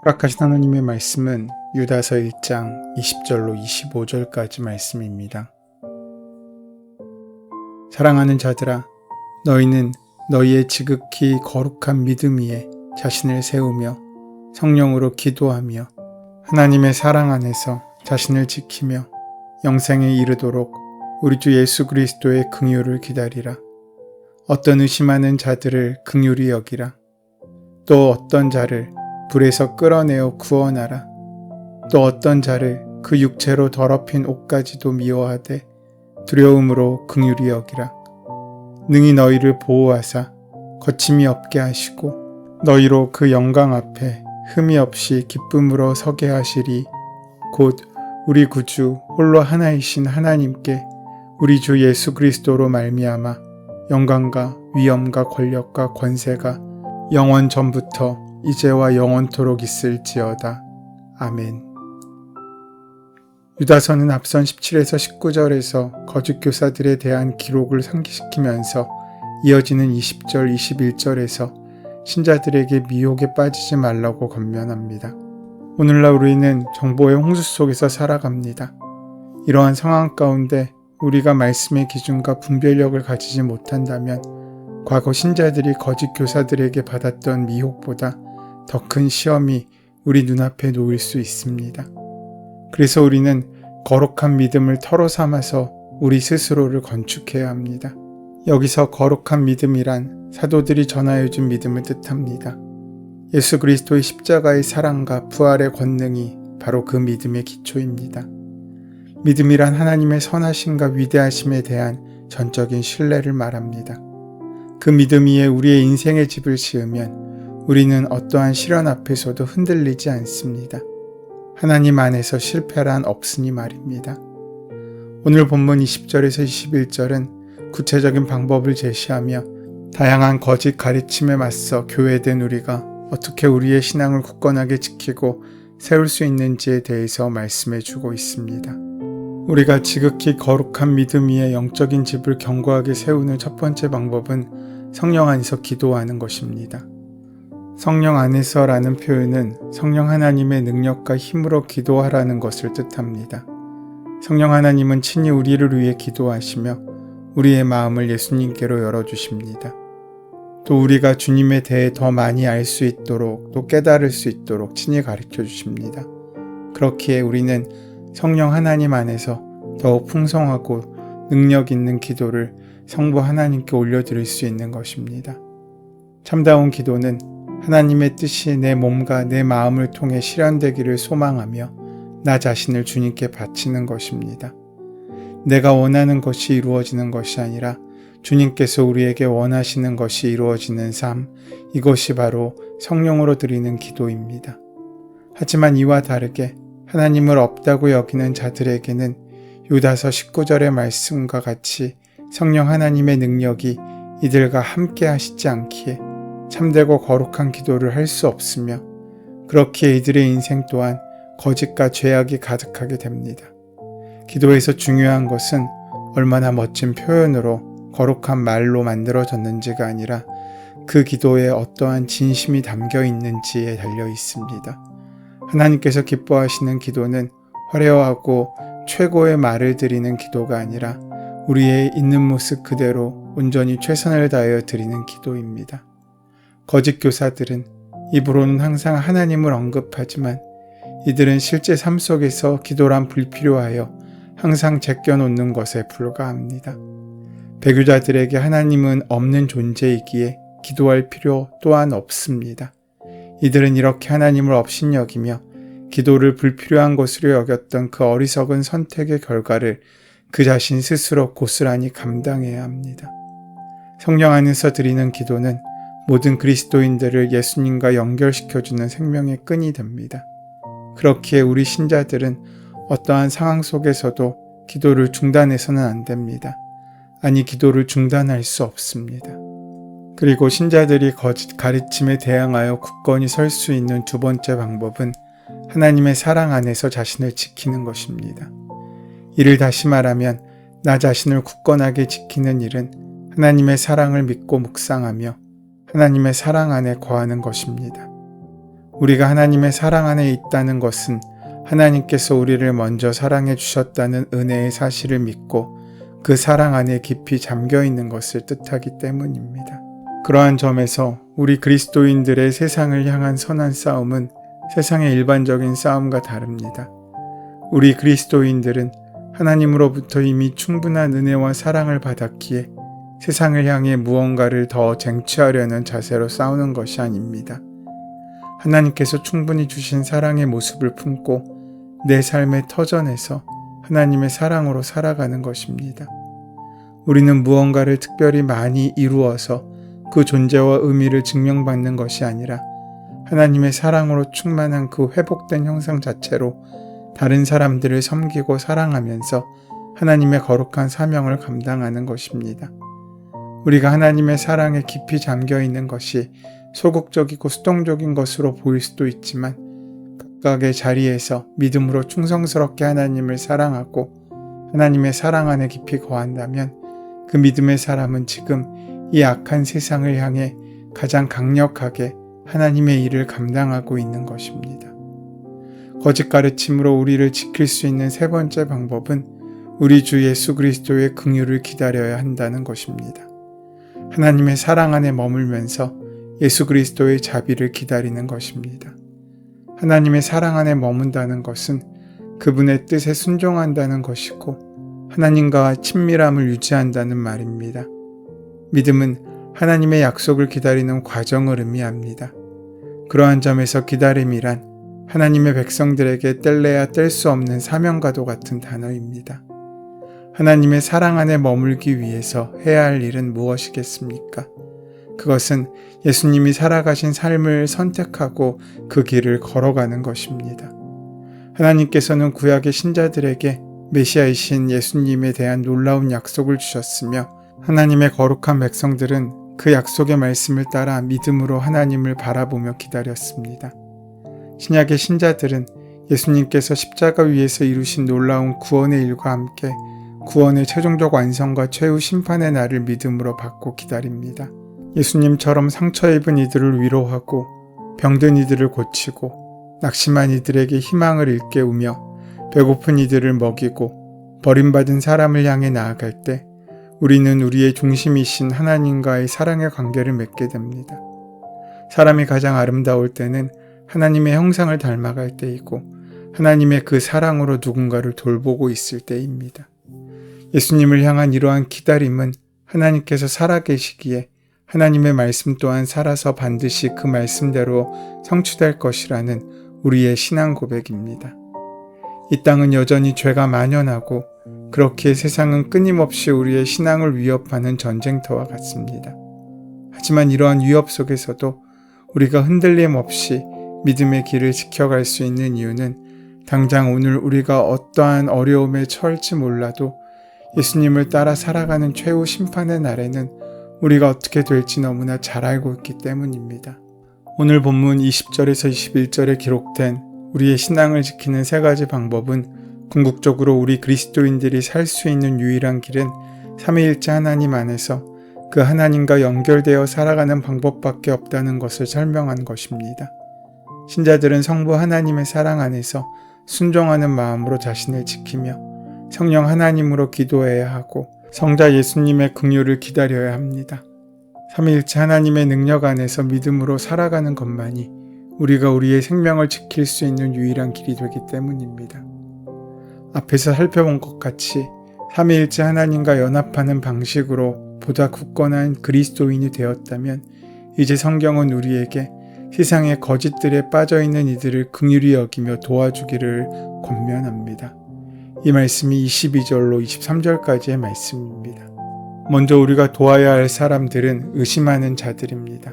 허락하신 하나님의 말씀은 유다서 1장 20절로 25절까지 말씀입니다. 사랑하는 자들아, 너희는 너희의 지극히 거룩한 믿음 위에 자신을 세우며 성령으로 기도하며 하나님의 사랑 안에서 자신을 지키며 영생에 이르도록 우리 주 예수 그리스도의 긍휼을 기다리라. 어떤 의심하는 자들을 긍휼히 여기라. 또 어떤 자를 불에서 끌어내어 구원하라. 또 어떤 자를 그 육체로 더럽힌 옷까지도 미워하되 두려움으로 긍휼히 여기라. 능히 너희를 보호하사 거침이 없게 하시고 너희로 그 영광 앞에 흠이 없이 기쁨으로 서게 하시리. 곧 우리 구주 홀로 하나이신 하나님께 우리 주 예수 그리스도로 말미암아 영광과 위엄과 권력과 권세가 영원 전부터 이제와 영원토록 있을지어다. 아멘. 유다서는 앞선 17에서 19절에서 거짓 교사들에 대한 기록을 상기시키면서 이어지는 20절, 21절에서 신자들에게 미혹에 빠지지 말라고 권면합니다. 오늘날 우리는 정보의 홍수 속에서 살아갑니다. 이러한 상황 가운데 우리가 말씀의 기준과 분별력을 가지지 못한다면 과거 신자들이 거짓 교사들에게 받았던 미혹보다 더 큰 시험이 우리 눈앞에 놓일 수 있습니다. 그래서 우리는 거룩한 믿음을 터로 삼아서 우리 스스로를 건축해야 합니다. 여기서 거룩한 믿음이란 사도들이 전하여준 믿음을 뜻합니다. 예수 그리스도의 십자가의 사랑과 부활의 권능이 바로 그 믿음의 기초입니다. 믿음이란 하나님의 선하심과 위대하심에 대한 전적인 신뢰를 말합니다. 그 믿음 위에 우리의 인생의 집을 지으면 우리는 어떠한 시련 앞에서도 흔들리지 않습니다. 하나님 안에서 실패란 없으니 말입니다. 오늘 본문 20절에서 21절은 구체적인 방법을 제시하며 다양한 거짓 가르침에 맞서 교회된 우리가 어떻게 우리의 신앙을 굳건하게 지키고 세울 수 있는지에 대해서 말씀해 주고 있습니다. 우리가 지극히 거룩한 믿음 위에 영적인 집을 견고하게 세우는 첫 번째 방법은 성령 안에서 기도하는 것입니다. 성령 안에서라는 표현은 성령 하나님의 능력과 힘으로 기도하라는 것을 뜻합니다. 성령 하나님은 친히 우리를 위해 기도하시며 우리의 마음을 예수님께로 열어주십니다. 또 우리가 주님에 대해 더 많이 알 수 있도록 또 깨달을 수 있도록 친히 가르쳐 주십니다. 그렇기에 우리는 성령 하나님 안에서 더욱 풍성하고 능력 있는 기도를 성부 하나님께 올려드릴 수 있는 것입니다. 참다운 기도는 하나님의 뜻이 내 몸과 내 마음을 통해 실현되기를 소망하며 나 자신을 주님께 바치는 것입니다. 내가 원하는 것이 이루어지는 것이 아니라 주님께서 우리에게 원하시는 것이 이루어지는 삶, 이것이 바로 성령으로 드리는 기도입니다. 하지만 이와 다르게 하나님을 없다고 여기는 자들에게는 유다서 19절의 말씀과 같이 성령 하나님의 능력이 이들과 함께 하시지 않기에 참되고 거룩한 기도를 할 수 없으며 그렇기에 이들의 인생 또한 거짓과 죄악이 가득하게 됩니다. 기도에서 중요한 것은 얼마나 멋진 표현으로 거룩한 말로 만들어졌는지가 아니라 그 기도에 어떠한 진심이 담겨 있는지에 달려 있습니다. 하나님께서 기뻐하시는 기도는 화려하고 최고의 말을 드리는 기도가 아니라 우리의 있는 모습 그대로 온전히 최선을 다하여 드리는 기도입니다. 거짓 교사들은 입으로는 항상 하나님을 언급하지만 이들은 실제 삶 속에서 기도란 불필요하여 항상 제껴놓는 것에 불과합니다. 배교자들에게 하나님은 없는 존재이기에 기도할 필요 또한 없습니다. 이들은 이렇게 하나님을 업신여기며 기도를 불필요한 것으로 여겼던 그 어리석은 선택의 결과를 그 자신 스스로 고스란히 감당해야 합니다. 성령 안에서 드리는 기도는 모든 그리스도인들을 예수님과 연결시켜주는 생명의 끈이 됩니다. 그렇기에 우리 신자들은 어떠한 상황 속에서도 기도를 중단해서는 안 됩니다. 아니, 기도를 중단할 수 없습니다. 그리고 신자들이 거짓 가르침에 대항하여 굳건히 설 수 있는 두 번째 방법은 하나님의 사랑 안에서 자신을 지키는 것입니다. 이를 다시 말하면 나 자신을 굳건하게 지키는 일은 하나님의 사랑을 믿고 묵상하며 하나님의 사랑 안에 거하는 것입니다. 우리가 하나님의 사랑 안에 있다는 것은 하나님께서 우리를 먼저 사랑해 주셨다는 은혜의 사실을 믿고 그 사랑 안에 깊이 잠겨 있는 것을 뜻하기 때문입니다. 그러한 점에서 우리 그리스도인들의 세상을 향한 선한 싸움은 세상의 일반적인 싸움과 다릅니다. 우리 그리스도인들은 하나님으로부터 이미 충분한 은혜와 사랑을 받았기에 세상을 향해 무언가를 더 쟁취하려는 자세로 싸우는 것이 아닙니다. 하나님께서 충분히 주신 사랑의 모습을 품고 내 삶의 터전에서 하나님의 사랑으로 살아가는 것입니다. 우리는 무언가를 특별히 많이 이루어서 그 존재와 의미를 증명받는 것이 아니라 하나님의 사랑으로 충만한 그 회복된 형상 자체로 다른 사람들을 섬기고 사랑하면서 하나님의 거룩한 사명을 감당하는 것입니다. 우리가 하나님의 사랑에 깊이 잠겨 있는 것이 소극적이고 수동적인 것으로 보일 수도 있지만 각각의 자리에서 믿음으로 충성스럽게 하나님을 사랑하고 하나님의 사랑 안에 깊이 거한다면 그 믿음의 사람은 지금 이 악한 세상을 향해 가장 강력하게 하나님의 일을 감당하고 있는 것입니다. 거짓 가르침으로 우리를 지킬 수 있는 세 번째 방법은 우리 주 예수 그리스도의 긍휼을 기다려야 한다는 것입니다. 하나님의 사랑 안에 머물면서 예수 그리스도의 자비를 기다리는 것입니다. 하나님의 사랑 안에 머문다는 것은 그분의 뜻에 순종한다는 것이고 하나님과 친밀함을 유지한다는 말입니다. 믿음은 하나님의 약속을 기다리는 과정을 의미합니다. 그러한 점에서 기다림이란 하나님의 백성들에게 뗄래야 뗄 수 없는 사명과도 같은 단어입니다. 하나님의 사랑 안에 머물기 위해서 해야 할 일은 무엇이겠습니까? 그것은 예수님이 살아가신 삶을 선택하고 그 길을 걸어가는 것입니다. 하나님께서는 구약의 신자들에게 메시아이신 예수님에 대한 놀라운 약속을 주셨으며 하나님의 거룩한 백성들은 그 약속의 말씀을 따라 믿음으로 하나님을 바라보며 기다렸습니다. 신약의 신자들은 예수님께서 십자가 위에서 이루신 놀라운 구원의 일과 함께 구원의 최종적 완성과 최후 심판의 날을 믿음으로 받고 기다립니다. 예수님처럼 상처 입은 이들을 위로하고 병든 이들을 고치고 낙심한 이들에게 희망을 일깨우며 배고픈 이들을 먹이고 버림받은 사람을 향해 나아갈 때 우리는 우리의 중심이신 하나님과의 사랑의 관계를 맺게 됩니다. 사람이 가장 아름다울 때는 하나님의 형상을 닮아갈 때이고 하나님의 그 사랑으로 누군가를 돌보고 있을 때입니다. 예수님을 향한 이러한 기다림은 하나님께서 살아계시기에 하나님의 말씀 또한 살아서 반드시 그 말씀대로 성취될 것이라는 우리의 신앙 고백입니다. 이 땅은 여전히 죄가 만연하고 그렇기에 세상은 끊임없이 우리의 신앙을 위협하는 전쟁터와 같습니다. 하지만 이러한 위협 속에서도 우리가 흔들림 없이 믿음의 길을 지켜갈 수 있는 이유는 당장 오늘 우리가 어떠한 어려움에 처할지 몰라도 예수님을 따라 살아가는 최후 심판의 날에는 우리가 어떻게 될지 너무나 잘 알고 있기 때문입니다. 오늘 본문 20절에서 21절에 기록된 우리의 신앙을 지키는 세 가지 방법은 궁극적으로 우리 그리스도인들이 살 수 있는 유일한 길은 삼위일체 하나님 안에서 그 하나님과 연결되어 살아가는 방법밖에 없다는 것을 설명한 것입니다. 신자들은 성부 하나님의 사랑 안에서 순종하는 마음으로 자신을 지키며 성령 하나님으로 기도해야 하고 성자 예수님의 긍휼을 기다려야 합니다. 삼위일체 하나님의 능력 안에서 믿음으로 살아가는 것만이 우리가 우리의 생명을 지킬 수 있는 유일한 길이 되기 때문입니다. 앞에서 살펴본 것 같이 삼위일체 하나님과 연합하는 방식으로 보다 굳건한 그리스도인이 되었다면 이제 성경은 우리에게 세상의 거짓들에 빠져있는 이들을 긍휼히 여기며 도와주기를 권면합니다. 이 말씀이 22절로 23절까지의 말씀입니다. 먼저 우리가 도와야 할 사람들은 의심하는 자들입니다.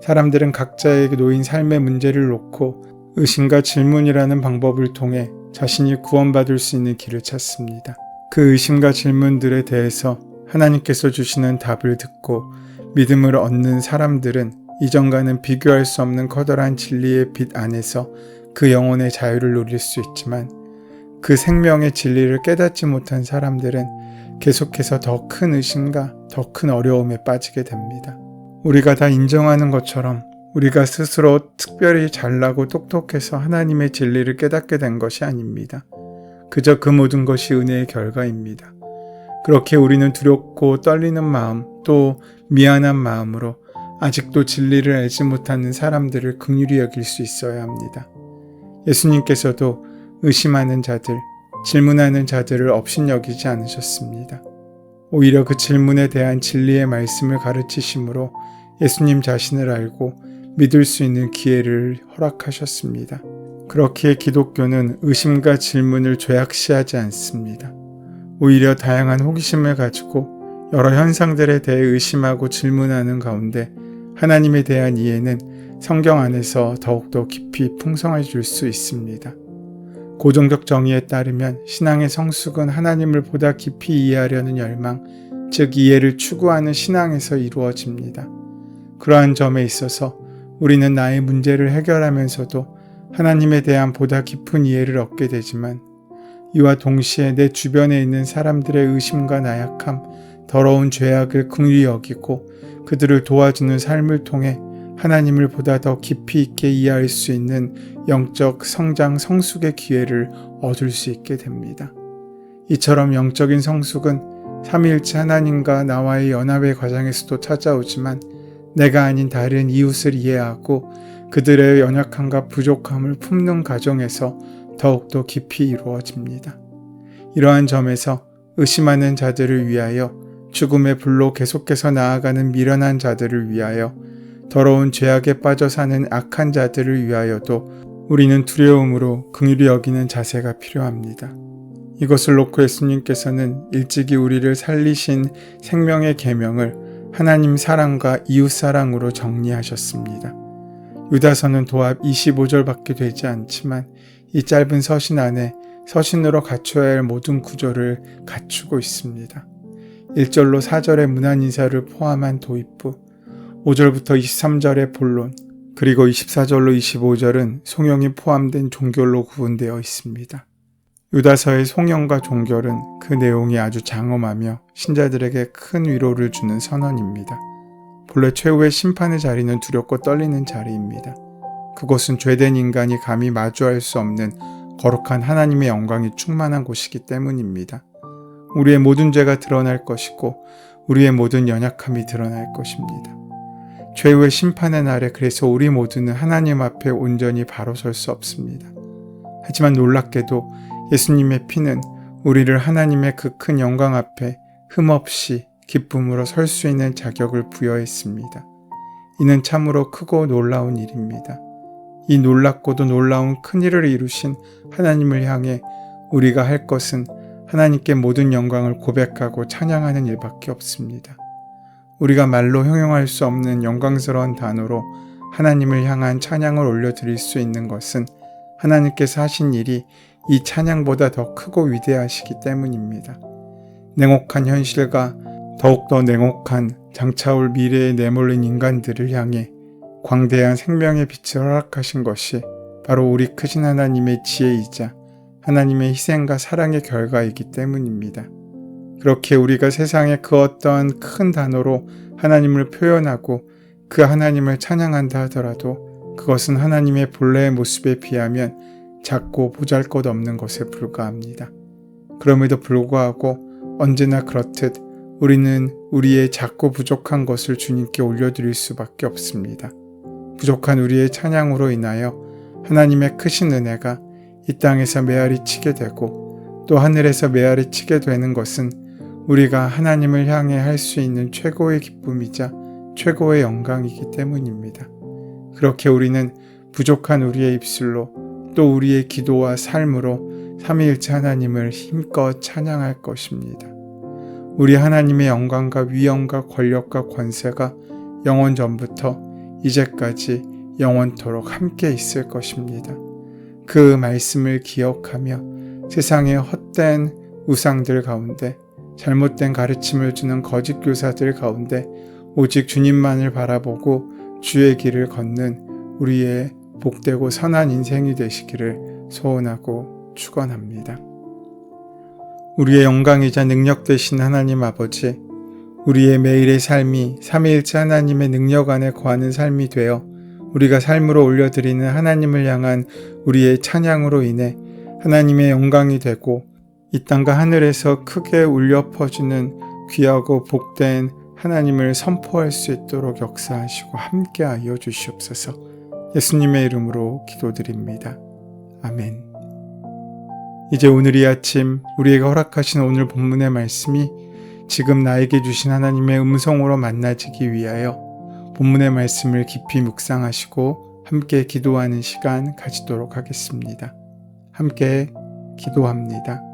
사람들은 각자에게 놓인 삶의 문제를 놓고 의심과 질문이라는 방법을 통해 자신이 구원받을 수 있는 길을 찾습니다. 그 의심과 질문들에 대해서 하나님께서 주시는 답을 듣고 믿음을 얻는 사람들은 이전과는 비교할 수 없는 커다란 진리의 빛 안에서 그 영혼의 자유를 누릴 수 있지만 그 생명의 진리를 깨닫지 못한 사람들은 계속해서 더 큰 의심과 더 큰 어려움에 빠지게 됩니다. 우리가 다 인정하는 것처럼 우리가 스스로 특별히 잘나고 똑똑해서 하나님의 진리를 깨닫게 된 것이 아닙니다. 그저 그 모든 것이 은혜의 결과입니다. 그렇게 우리는 두렵고 떨리는 마음, 또 미안한 마음으로 아직도 진리를 알지 못하는 사람들을 긍휼히 여길 수 있어야 합니다. 예수님께서도 의심하는 자들, 질문하는 자들을 업신여기지 않으셨습니다. 오히려 그 질문에 대한 진리의 말씀을 가르치심으로 예수님 자신을 알고 믿을 수 있는 기회를 허락하셨습니다. 그렇기에 기독교는 의심과 질문을 죄악시하지 않습니다. 오히려 다양한 호기심을 가지고 여러 현상들에 대해 의심하고 질문하는 가운데 하나님에 대한 이해는 성경 안에서 더욱더 깊이 풍성해질 수 있습니다. 고정적 정의에 따르면 신앙의 성숙은 하나님을 보다 깊이 이해하려는 열망, 즉 이해를 추구하는 신앙에서 이루어집니다. 그러한 점에 있어서 우리는 나의 문제를 해결하면서도 하나님에 대한 보다 깊은 이해를 얻게 되지만 이와 동시에 내 주변에 있는 사람들의 의심과 나약함, 더러운 죄악을 긍휼히 여기고 그들을 도와주는 삶을 통해 하나님을 보다 더 깊이 있게 이해할 수 있는 영적 성장, 성숙의 기회를 얻을 수 있게 됩니다. 이처럼 영적인 성숙은 삼위일체 하나님과 나와의 연합의 과정에서도 찾아오지만 내가 아닌 다른 이웃을 이해하고 그들의 연약함과 부족함을 품는 과정에서 더욱더 깊이 이루어집니다. 이러한 점에서 의심하는 자들을 위하여, 죽음의 불로 계속해서 나아가는 미련한 자들을 위하여, 더러운 죄악에 빠져 사는 악한 자들을 위하여도 우리는 두려움으로 긍휼히 여기는 자세가 필요합니다. 이것을 놓고 예수님께서는 일찍이 우리를 살리신 생명의 계명을 하나님 사랑과 이웃 사랑으로 정리하셨습니다. 유다서는 도합 25절밖에 되지 않지만 이 짧은 서신 안에 서신으로 갖춰야 할 모든 구조를 갖추고 있습니다. 1절로 4절의 문안 인사를 포함한 도입부, 5절부터 23절의 본론, 그리고 24절로 25절은 송영이 포함된 종결로 구분되어 있습니다. 유다서의 송영과 종결은 그 내용이 아주 장엄하며 신자들에게 큰 위로를 주는 선언입니다. 본래 최후의 심판의 자리는 두렵고 떨리는 자리입니다. 그곳은 죄된 인간이 감히 마주할 수 없는 거룩한 하나님의 영광이 충만한 곳이기 때문입니다. 우리의 모든 죄가 드러날 것이고 우리의 모든 연약함이 드러날 것입니다. 최후의 심판의 날에 그래서 우리 모두는 하나님 앞에 온전히 바로 설 수 없습니다. 하지만 놀랍게도 예수님의 피는 우리를 하나님의 그 큰 영광 앞에 흠없이 기쁨으로 설 수 있는 자격을 부여했습니다. 이는 참으로 크고 놀라운 일입니다. 이 놀랍고도 놀라운 큰 일을 이루신 하나님을 향해 우리가 할 것은 하나님께 모든 영광을 고백하고 찬양하는 일밖에 없습니다. 우리가 말로 형용할 수 없는 영광스러운 단어로 하나님을 향한 찬양을 올려드릴 수 있는 것은 하나님께서 하신 일이 이 찬양보다 더 크고 위대하시기 때문입니다. 냉혹한 현실과 더욱더 냉혹한 장차올 미래에 내몰린 인간들을 향해 광대한 생명의 빛을 허락하신 것이 바로 우리 크신 하나님의 지혜이자 하나님의 희생과 사랑의 결과이기 때문입니다. 그렇게 우리가 세상의 그 어떤 큰 단어로 하나님을 표현하고 그 하나님을 찬양한다 하더라도 그것은 하나님의 본래의 모습에 비하면 작고 보잘것없는 것에 불과합니다. 그럼에도 불구하고 언제나 그렇듯 우리는 우리의 작고 부족한 것을 주님께 올려드릴 수밖에 없습니다. 부족한 우리의 찬양으로 인하여 하나님의 크신 은혜가 이 땅에서 메아리 치게 되고 또 하늘에서 메아리 치게 되는 것은 우리가 하나님을 향해 할 수 있는 최고의 기쁨이자 최고의 영광이기 때문입니다. 그렇게 우리는 부족한 우리의 입술로 또 우리의 기도와 삶으로 삼위일체 하나님을 힘껏 찬양할 것입니다. 우리 하나님의 영광과 위엄과 권력과 권세가 영원 전부터 이제까지 영원토록 함께 있을 것입니다. 그 말씀을 기억하며 세상의 헛된 우상들 가운데 잘못된 가르침을 주는 거짓 교사들 가운데 오직 주님만을 바라보고 주의 길을 걷는 우리의 복되고 선한 인생이 되시기를 소원하고 축원합니다. 우리의 영광이자 능력 되신 하나님 아버지, 우리의 매일의 삶이 삼위일체 하나님의 능력 안에 거하는 삶이 되어 우리가 삶으로 올려드리는 하나님을 향한 우리의 찬양으로 인해 하나님의 영광이 되고 이 땅과 하늘에서 크게 울려 퍼지는 귀하고 복된 하나님을 선포할 수 있도록 역사하시고 함께하여 주시옵소서. 예수님의 이름으로 기도드립니다. 아멘. 이제 오늘 이 아침 우리에게 허락하신 오늘 본문의 말씀이 지금 나에게 주신 하나님의 음성으로 만나지기 위하여 본문의 말씀을 깊이 묵상하시고 함께 기도하는 시간 가지도록 하겠습니다. 함께 기도합니다.